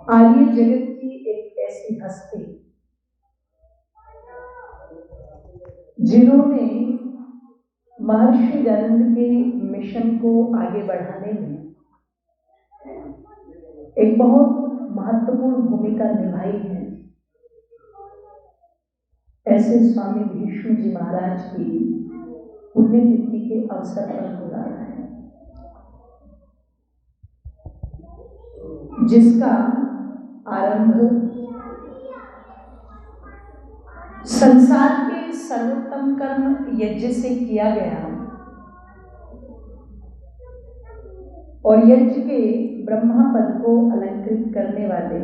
आर्य जगत की एक ऐसी हस्ती जिन्होंने महर्षि दयानंद के मिशन को आगे बढ़ाने में एक बहुत महत्वपूर्ण भूमिका निभाई है, ऐसे स्वामी भीष्म जी महाराज की पुण्यतिथि के अवसर पर हो रहा है, जिसका आरंभ संसार के सर्वोत्तम कर्म यज्ञ से किया गया और यज्ञ के ब्रह्मा पद को अलंकृत करने वाले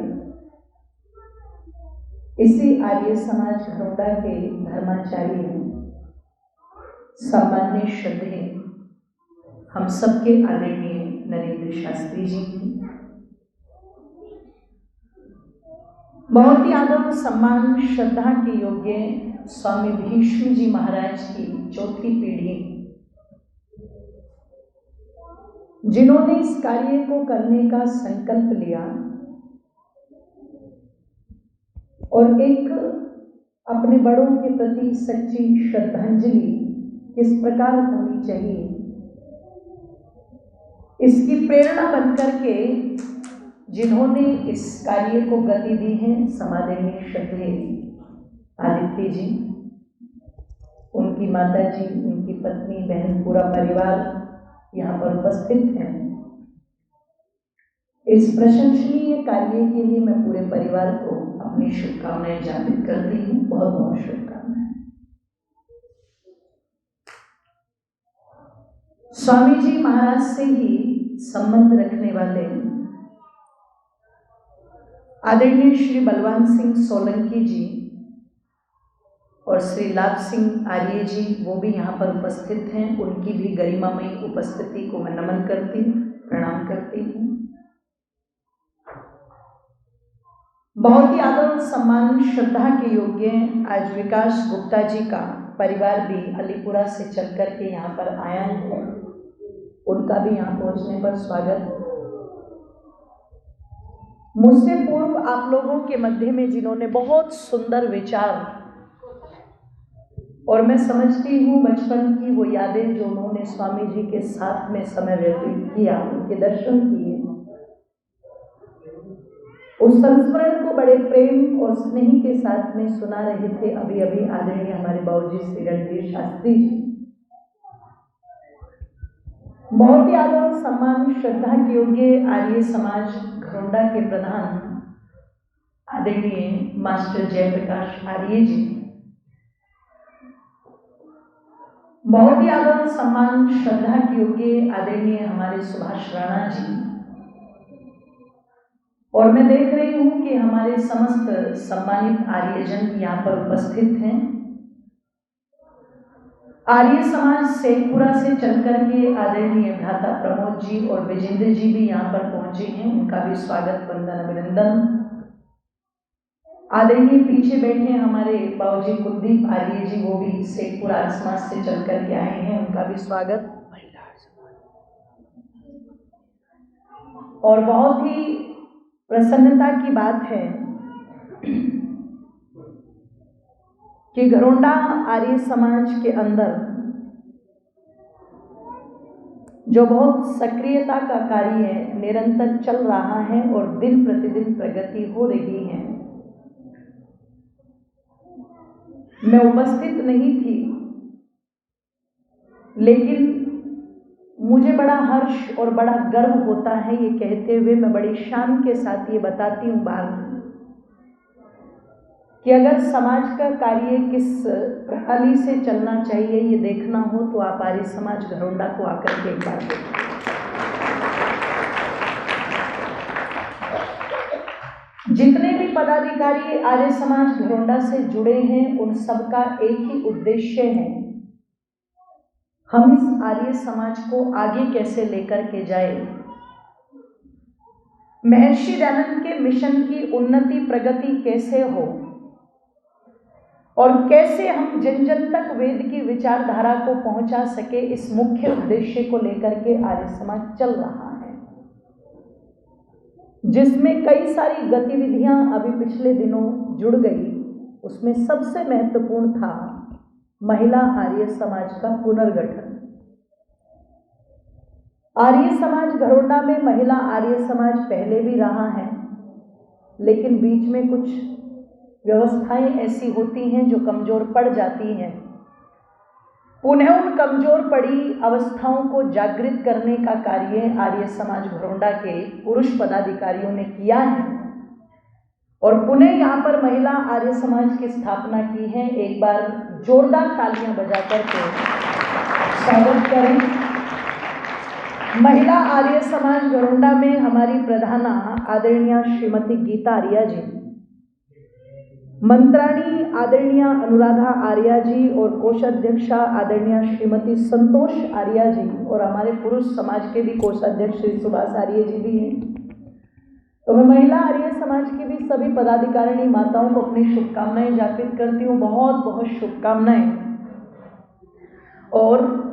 इसी आर्य समाज घरोंडा के धर्माचार्य हैं, सामान्य श्रद्धेय हम सबके आदरणीय नरेंद्र शास्त्री जी की बहुत ही आदर सम्मान श्रद्धा के योग्य स्वामी भीष्म जी महाराज की चौथी पीढ़ी, जिन्होंने इस कार्य को करने का संकल्प लिया और एक अपने बड़ों के प्रति सच्ची श्रद्धांजलि किस प्रकार होनी चाहिए, इसकी प्रेरणा बनकर के जिन्होंने इस कार्य को गति दी है, समादरणीय श्रद्धेय आदित्य जी, उनकी माता जी, उनकी पत्नी, बहन, पूरा परिवार यहाँ पर उपस्थित हैं। इस प्रशंसनीय कार्य के लिए मैं पूरे परिवार को अपनी शुभकामनाएं ज्ञापित करती हूँ। बहुत बहुत शुभकामनाएं। स्वामी जी महाराज से ही संबंध रखने वाले आदरणीय श्री बलवान सिंह सोलंकी जी और श्री लाभ सिंह आर्य जी, वो भी यहाँ पर उपस्थित हैं। उनकी भी गरिमामयी उपस्थिति को मैं नमन करती हूँ, प्रणाम करती हूँ। बहुत ही आदर और सम्मान श्रद्धा के योग्य आज विकास गुप्ता जी का परिवार भी अलीपुरा से चल कर के यहाँ पर आया है, उनका भी यहाँ पहुँचने पर स्वागत। मुझसे पूर्व आप लोगों के मध्य में जिन्होंने बहुत सुंदर विचार और मैं समझती हूँ बचपन की वो यादें जो उन्होंने स्वामी जी के साथ में समय व्यतीत किया, उनके दर्शन किए, उस संस्मरण को बड़े प्रेम और स्नेह के साथ में सुना रहे थे अभी अभी आदरणीय हमारे बाबूजी श्री रणधीर शास्त्री जी। बहुत ही आदर और सम्मान श्रद्धा के योग्य आर्य समाज घरोंडा के प्रधान आदरणीय मास्टर जयप्रकाश आर्य जी, बहुत ही आदर और सम्मान श्रद्धा के योग्य आदरणीय हमारे सुभाष राणा जी, और मैं देख रही हूँ कि हमारे समस्त सम्मानित आर्यजन यहाँ पर उपस्थित हैं। आर्य समाज शेखपुरा से चलकर के आदरणीय भ्राता प्रमोद जी और विजेंद्र जी भी यहाँ पर पहुंचे हैं, उनका भी स्वागत, वंदन, अभिनंदन। आदरणीय पीछे बैठे हमारे बाबूजी कुलदीप आर्य जी, वो भी शेखपुरा समाज से चलकर के आए हैं, उनका भी स्वागत। और बहुत ही प्रसन्नता की बात है कि घरोंडा आर्य समाज के अंदर जो बहुत सक्रियता का कार्य निरंतर चल रहा है और दिन प्रतिदिन प्रगति हो रही है। मैं उपस्थित नहीं थी, लेकिन मुझे बड़ा हर्ष और बड़ा गर्व होता है ये कहते हुए, मैं बड़ी शान के साथ ये बताती हूँ बात कि अगर समाज का कार्य किस प्रणाली से चलना चाहिए ये देखना हो तो आप आर्य समाज घरोंडा को आकर के एक बार देखें। जितने भी पदाधिकारी आर्य समाज घरोंडा से जुड़े हैं, उन सबका एक ही उद्देश्य है, हम इस आर्य समाज को आगे कैसे लेकर के जाए, महर्षि दयानंद के मिशन की उन्नति प्रगति कैसे हो और कैसे हम जन जन तक वेद की विचारधारा को पहुंचा सके, इस मुख्य उद्देश्य को लेकर के आर्य समाज चल रहा है। जिसमें कई सारी गतिविधियां अभी पिछले दिनों जुड़ गई। उसमें सबसे महत्वपूर्ण था महिला आर्य समाज का पुनर्गठन। आर्य समाज घरोंडा में महिला आर्य समाज पहले भी रहा है, लेकिन बीच में कुछ व्यवस्थाएं ऐसी होती हैं जो कमजोर पड़ जाती हैं। पुनः उन कमजोर पड़ी अवस्थाओं को जागृत करने का कार्य आर्य समाज घरोंडा के पुरुष पदाधिकारियों ने किया है और पुनः यहाँ पर महिला आर्य समाज की स्थापना की है। एक बार जोरदार तालियां बजा करके स्वागत करें। महिला आर्य समाज घरोंडा में हमारी प्रधाना आदरणीय श्रीमती गीता आर्या जी, मंत्राणी आदरणीय अनुराधा आर्या जी और कोषाध्यक्षा आदरणीय श्रीमती संतोष आर्या जी और हमारे पुरुष समाज के भी कोषाध्यक्ष श्री सुभाष आर्य जी भी हैं। तो मैं महिला आर्य समाज की भी सभी पदाधिकारिणी माताओं को अपनी शुभकामनाएं ज्ञापित करती हूँ। बहुत बहुत शुभकामनाएं। और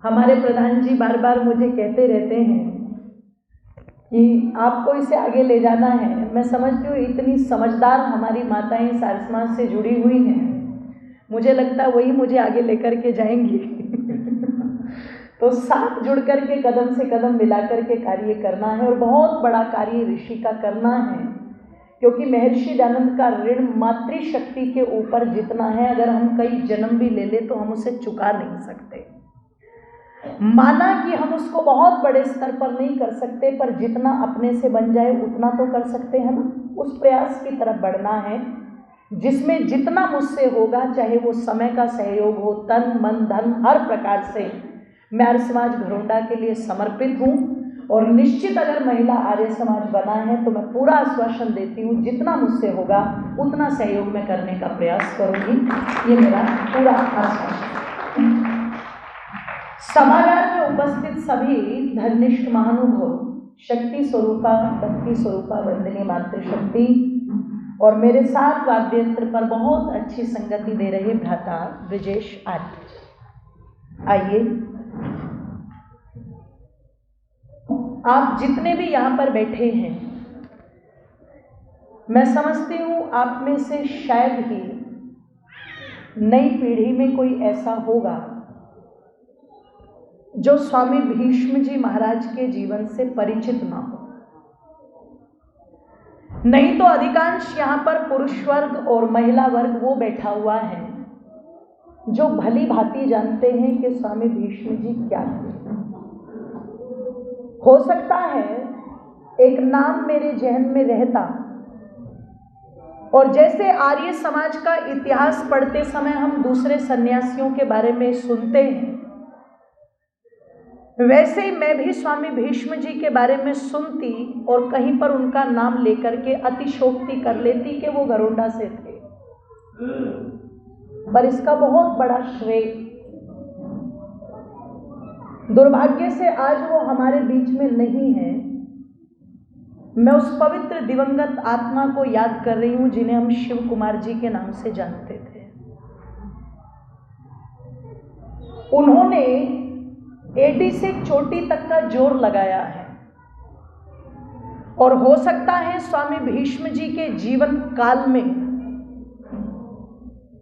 हमारे प्रधान जी बार बार मुझे कहते रहते हैं कि आपको इसे आगे ले जाना है। मैं समझती हूँ इतनी समझदार हमारी माताएं इस आर्य समाज से जुड़ी हुई हैं, मुझे लगता है वही मुझे आगे लेकर के जाएंगी। तो साथ जुड़ कर के कदम से कदम मिला कर के कार्य करना है और बहुत बड़ा कार्य ऋषि का करना है, क्योंकि महर्षि दयानंद का ऋण मातृशक्ति के ऊपर जितना है, अगर हम कई जन्म भी ले ले तो हम उसे चुका नहीं सकते। माना कि हम उसको बहुत बड़े स्तर पर नहीं कर सकते, पर जितना अपने से बन जाए उतना तो कर सकते हैं ना। उस प्रयास की तरफ बढ़ना है जिसमें जितना मुझसे होगा, चाहे वो समय का सहयोग हो, तन मन धन हर प्रकार से मैं आर्य समाज घरोंडा के लिए समर्पित हूँ। और निश्चित अगर महिला आर्य समाज बना है तो मैं पूरा आश्वासन देती हूँ जितना मुझसे होगा उतना सहयोग में करने का प्रयास करूँगी। ये मेरा पूरा आश्वासन। सभागार में उपस्थित सभी धर्मनिष्ठ महानुभाव, शक्ति स्वरूपा, भक्ति स्वरूपा, वंदनीय मातृशक्ति और मेरे साथ वाद्य यंत्र पर बहुत अच्छी संगति दे रहे भ्राता ब्रजेश आर्य। आइए आप जितने भी यहाँ पर बैठे हैं, मैं समझती हूँ आप में से शायद ही नई पीढ़ी में कोई ऐसा होगा जो स्वामी भीष्म जी महाराज के जीवन से परिचित ना हो। नहीं तो अधिकांश यहाँ पर पुरुष वर्ग और महिला वर्ग वो बैठा हुआ है जो भली भांति जानते हैं कि स्वामी भीष्म जी क्या थे। हो सकता है एक नाम मेरे जहन में रहता और जैसे आर्य समाज का इतिहास पढ़ते समय हम दूसरे सन्यासियों के बारे में सुनते हैं, वैसे ही मैं भी स्वामी भीष्म जी के बारे में सुनती और कहीं पर उनका नाम लेकर के अतिशोक्ति कर लेती कि वो घरोंडा से थे। पर इसका बहुत बड़ा श्रेय, दुर्भाग्य से आज वो हमारे बीच में नहीं है। मैं उस पवित्र दिवंगत आत्मा को याद कर रही हूँ जिन्हें हम शिव कुमार जी के नाम से जानते थे। उन्होंने एडी से चोटी तक का जोर लगाया है और हो सकता है स्वामी भीष्म जी के जीवन काल में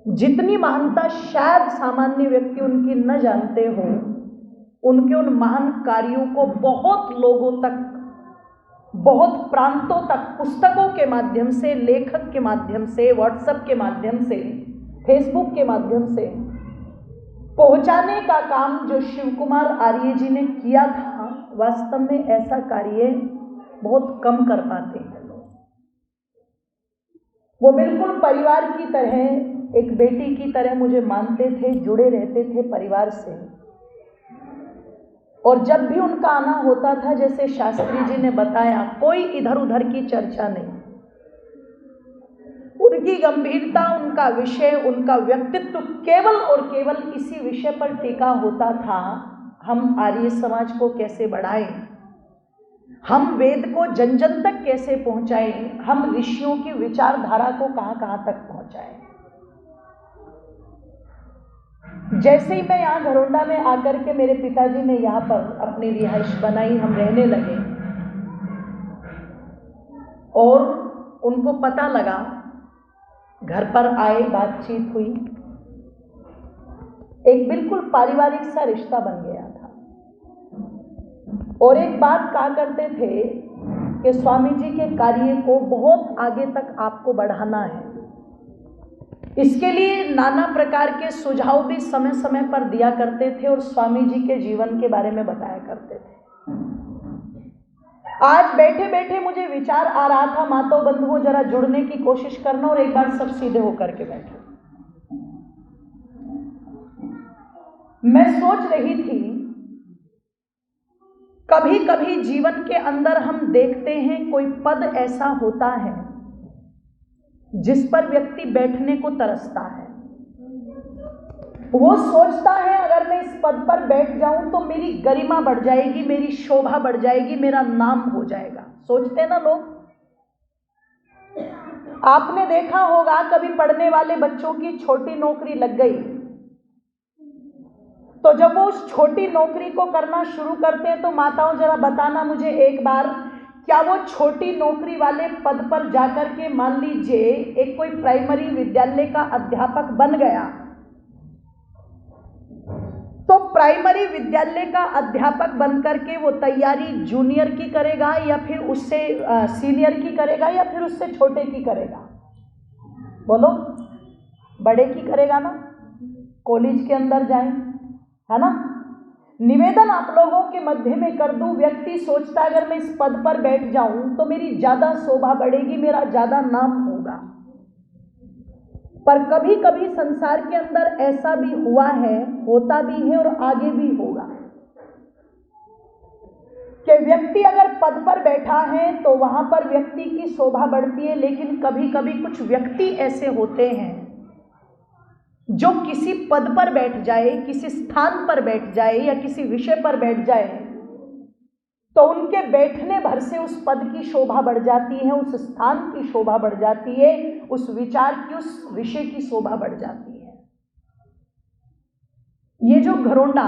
जितनी महानता शायद सामान्य व्यक्ति उनकी न जानते हो, उनके उन महान कार्यों को बहुत लोगों तक, बहुत प्रांतों तक, पुस्तकों के माध्यम से, लेखक के माध्यम से, व्हाट्सएप के माध्यम से, फेसबुक के माध्यम से पहुंचाने का काम जो शिव कुमार आर्य जी ने किया था, वास्तव में ऐसा कार्य बहुत कम कर पाते हैं लोग। वो बिल्कुल परिवार की तरह, एक बेटी की तरह मुझे मानते थे, जुड़े रहते थे परिवार से। और जब भी उनका आना होता था, जैसे शास्त्री जी ने बताया, कोई इधर उधर की चर्चा नहीं। उनकी गंभीरता, उनका विषय, उनका व्यक्तित्व केवल और केवल इसी विषय पर टिका होता था, हम आर्य समाज को कैसे बढ़ाएं, हम वेद को जन जन तक कैसे पहुंचाएं, हम ऋषियों की विचारधारा को कहां कहां तक पहुंचाएं। जैसे ही मैं यहाँ घरोंडा में आकर के, मेरे पिताजी ने यहाँ पर अपनी रिहाइश बनाई, हम रहने लगे, और उनको पता लगा, घर पर आए, बातचीत हुई, एक बिल्कुल पारिवारिक सा रिश्ता बन गया था। और एक बात कहा करते थे कि स्वामी जी के कार्य को बहुत आगे तक आपको बढ़ाना है, इसके लिए नाना प्रकार के सुझाव भी समय समय पर दिया करते थे और स्वामी जी के जीवन के बारे में बताया करते थे। आज बैठे बैठे मुझे विचार आ रहा था, माताओं बंधुओं जरा जुड़ने की कोशिश करना और एक बार सब सीधे होकर के बैठो। मैं सोच रही थी, कभी कभी जीवन के अंदर हम देखते हैं कोई पद ऐसा होता है जिस पर व्यक्ति बैठने को तरसता है। वो सोचता है अगर मैं इस पद पर बैठ जाऊं तो मेरी गरिमा बढ़ जाएगी, मेरी शोभा बढ़ जाएगी, मेरा नाम हो जाएगा। सोचते ना लोग। आपने देखा होगा कभी पढ़ने वाले बच्चों की छोटी नौकरी लग गई तो जब वो उस छोटी नौकरी को करना शुरू करते हैं तो माताओं जरा बताना मुझे एक बार, क्या वो छोटी नौकरी वाले पद पर जाकर के मान लीजिए एक कोई प्राइमरी विद्यालय का अध्यापक बन गया तो प्राइमरी विद्यालय का अध्यापक बनकर के वो तैयारी जूनियर की करेगा या फिर उससे सीनियर की करेगा या फिर उससे छोटे की करेगा? बोलो, बड़े की करेगा ना। कॉलेज के अंदर जाए, है ना। निवेदन आप लोगों के मध्य में कर दूं, व्यक्ति सोचता है अगर मैं इस पद पर बैठ जाऊं तो मेरी ज्यादा शोभा बढ़ेगी, मेरा ज्यादा नाम होगा। पर कभी कभी संसार के अंदर ऐसा भी हुआ है, होता भी है और आगे भी होगा कि व्यक्ति अगर पद पर बैठा है तो वहां पर व्यक्ति की शोभा बढ़ती है, लेकिन कभी कभी कुछ व्यक्ति ऐसे होते हैं जो किसी पद पर बैठ जाए, किसी स्थान पर बैठ जाए या किसी विषय पर बैठ जाए तो उनके बैठने भर से उस पद की शोभा बढ़ जाती है, उस स्थान की शोभा बढ़ जाती है, उस विचार की, उस विषय की शोभा बढ़ जाती है। ये जो घरोंडा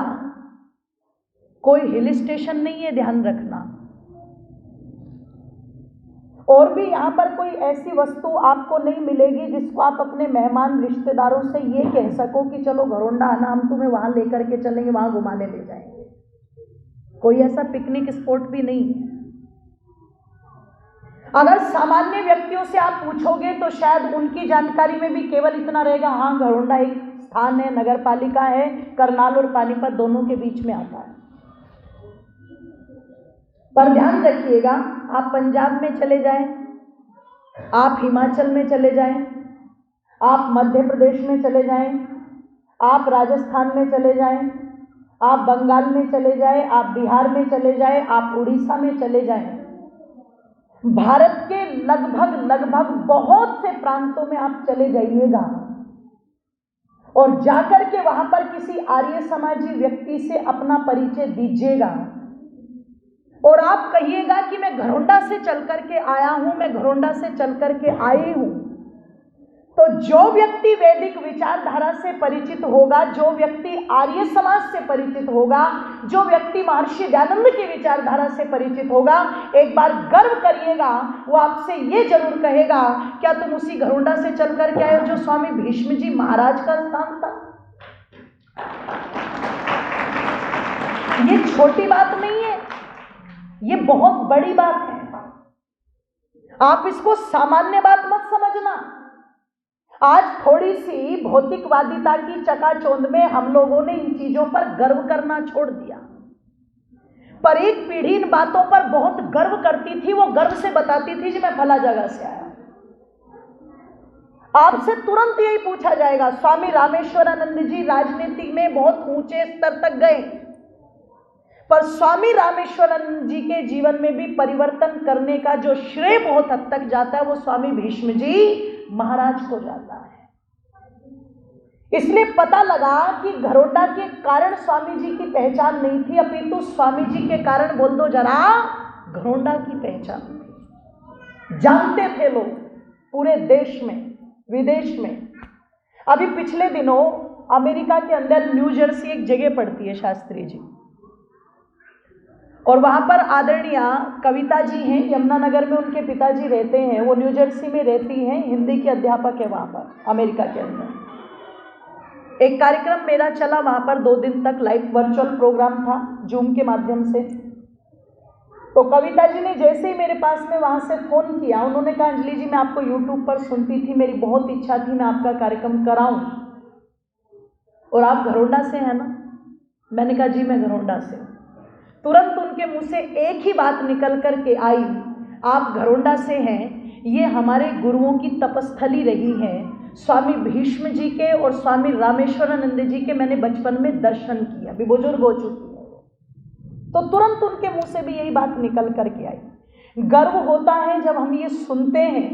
कोई हिल स्टेशन नहीं है, ध्यान रखना। और भी यहाँ पर कोई ऐसी वस्तु आपको नहीं मिलेगी जिसको आप अपने मेहमान रिश्तेदारों से ये कह सको कि चलो घरोंडा आना, हम तुम्हें वहां लेकर के चलेंगे, वहां घुमाने ले जाएंगे। कोई ऐसा पिकनिक स्पॉट भी नहीं है। अगर सामान्य व्यक्तियों से आप पूछोगे तो शायद उनकी जानकारी में भी केवल इतना रहेगा, हाँ घरोंडा एक स्थान है, नगर पालिका है, करनाल और पानीपत दोनों के बीच में आता है। पर ध्यान रखिएगा, आप पंजाब में चले जाएं, आप हिमाचल में चले जाएं, आप मध्य प्रदेश में चले जाएं, आप राजस्थान में चले जाएं, आप बंगाल में चले जाएं, आप बिहार में चले जाएं, आप उड़ीसा में चले जाएं, भारत के लगभग बहुत से प्रांतों में आप चले जाइएगा और जाकर के वहां पर किसी आर्य समाजी व्यक्ति से अपना परिचय दीजिएगा और आप कहिएगा कि मैं घरोंडा से चल करके आया हूं, मैं घरोंडा से चल करके आई हूं, तो जो व्यक्ति वैदिक विचारधारा से परिचित होगा, जो व्यक्ति आर्य समाज से परिचित होगा, जो व्यक्ति महर्षि दयानंद की विचारधारा से परिचित होगा, एक बार गर्व करिएगा, वो आपसे ये जरूर कहेगा, क्या तुम उसी घरोंडा से चल करके आए हो जो स्वामी भीष्म जी महाराज का स्थान था? ये छोटी बात नहीं है, ये बहुत बड़ी बात है। आप इसको सामान्य बात मत समझना। आज थोड़ी सी भौतिकवादिता की चकाचौंध में हम लोगों ने इन चीजों पर गर्व करना छोड़ दिया, पर एक पीढ़ी इन बातों पर बहुत गर्व करती थी। वो गर्व से बताती थी कि मैं फला जगह से आया। आपसे तुरंत यही पूछा जाएगा, स्वामी रामेश्वरानंद जी राजनीति में बहुत ऊंचे स्तर तक गए, पर स्वामी रामेश्वरानंद जी के जीवन में भी परिवर्तन करने का जो श्रेय बहुत हद तक जाता है वो स्वामी भीष्म जी महाराज को जाता है। इसलिए पता लगा कि घरोंडा के कारण स्वामी जी की पहचान नहीं थी, अपितु स्वामी जी के कारण, बोल दो जरा, घरोंडा की पहचान थी। जानते थे लोग पूरे देश में, विदेश में। अभी पिछले दिनों अमेरिका के अंदर न्यू जर्सी एक जगह पड़ती है, शास्त्री जी, और वहाँ पर आदरणीय कविता जी हैं, यमुनानगर में उनके पिताजी रहते हैं, वो न्यू जर्सी में रहती हैं, हिंदी की अध्यापक है वहाँ पर अमेरिका के अंदर। एक कार्यक्रम मेरा चला वहाँ पर 2 दिन तक, लाइव वर्चुअल प्रोग्राम था जूम के माध्यम से। तो कविता जी ने जैसे ही मेरे पास में वहाँ से फ़ोन किया, उन्होंने कहा अंजलि जी मैं आपको यूट्यूब पर सुनती थी, मेरी बहुत इच्छा थी मैं आपका कार्यक्रम कराऊं, और आप घरोंडा से हैं ना? मैंने कहा जी मैं घरोंडा से। तुरंत उनके मुंह से एक ही बात निकल कर के आई, आप घरोंडा से हैं, ये हमारे गुरुओं की तपस्थली रही है। स्वामी भीष्म जी के और स्वामी रामेश्वरानंद जी के मैंने बचपन में दर्शन किए, अभी बुजुर्ग हो चुकी है। तो तुरंत उनके मुंह से भी यही बात निकल कर के आई। गर्व होता है जब हम ये सुनते हैं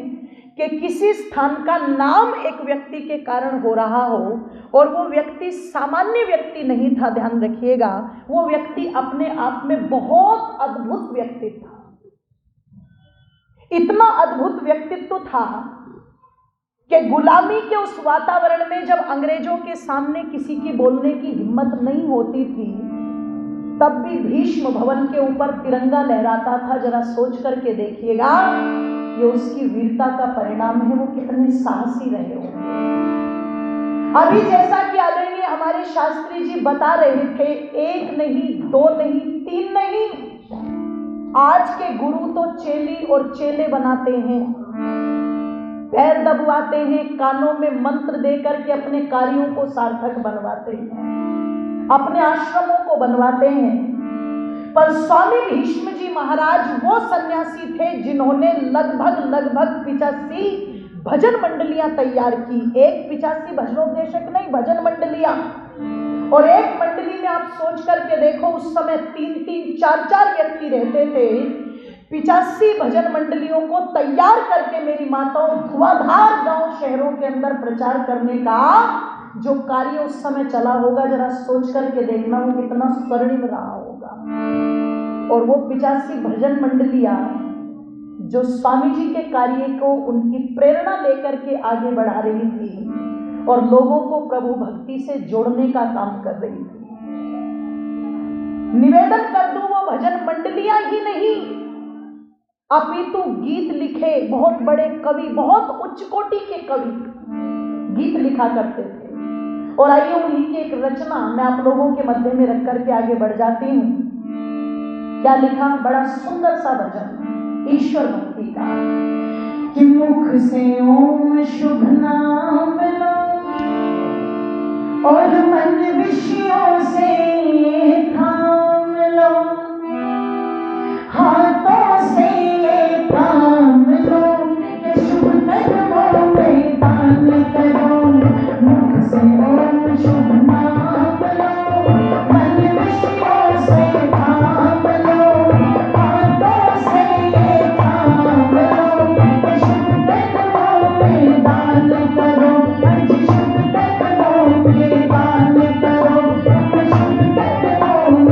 कि किसी स्थान का नाम एक व्यक्ति के कारण हो रहा हो, और वो व्यक्ति सामान्य व्यक्ति नहीं था, ध्यान रखिएगा, वो व्यक्ति अपने आप में बहुत अद्भुत व्यक्ति था। इतना अद्भुत व्यक्तित्व था कि गुलामी के उस वातावरण में जब अंग्रेजों के सामने किसी की बोलने की हिम्मत नहीं होती थी, तब भी भीष्म भवन के ऊपर तिरंगा लहराता था। जरा सोच करके देखिएगा, ये उसकी वीरता का परिणाम है, वो कितने साहसी रहे होंगे। अभी जैसा कि आदरणीय हमारे शास्त्री जी बता रहे थे, 1 नहीं 2 नहीं 3 नहीं, आज के गुरु तो चेली और चेले बनाते हैं, पैर दबवाते हैं, कानों में मंत्र देकर के अपने कार्यों को सार्थक बनवाते हैं, अपने आश्रमों को बनवाते हैं। पर स्वामी भीष्म जी महाराज वो सन्यासी थे जिन्होंने लगभग 85 भजन मंडलियां तैयार की। एक 85 भजनोपदेशक नहीं, भजन मंडलियां। और एक मंडली में आप सोच करके देखो, उस समय 3-3, 4-4 व्यक्ति रहते थे। 85 भजन मंडलियों को तैयार करके मेरी माताओं धुआंधार गांव शहरों के अंदर प्रचार करने का जो कार्य उस समय चला होगा, जरा सोच करके देखना वो कितना स्वर्णिम रहा होगा। और वो 85 भजन मंडलियां जो स्वामी जी के कार्य को उनकी प्रेरणा लेकर के आगे बढ़ा रही थी और लोगों को प्रभु भक्ति से जोड़ने का काम कर रही थी। निवेदन कर दूं, वो भजन मंडलियां ही नहीं, अपितु गीत लिखे बहुत बड़े कवि, बहुत उच्च कोटि के कवि गीत लिखा करते थे। और आइए उन्हीं की एक रचना मैं आप लोगों के मध्य में रख करके आगे बढ़ जाती हूँ। क्या लिखा, बड़ा सुंदर सा भजन ईश्वर भक्ति का, कि मुख से ओम शुभ नाम लो और मन विषयों से थाम लो, हाथों से थाम लो, शुभ कर्मों में दान करो। मुख से ओम शुभ नाम लो, मन विषयों से थाम लो, हाथों से थाम लो, शुभ कर्मों में दान करो। शुभ कर्मों में दान करो, शुभ कर्मों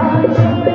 I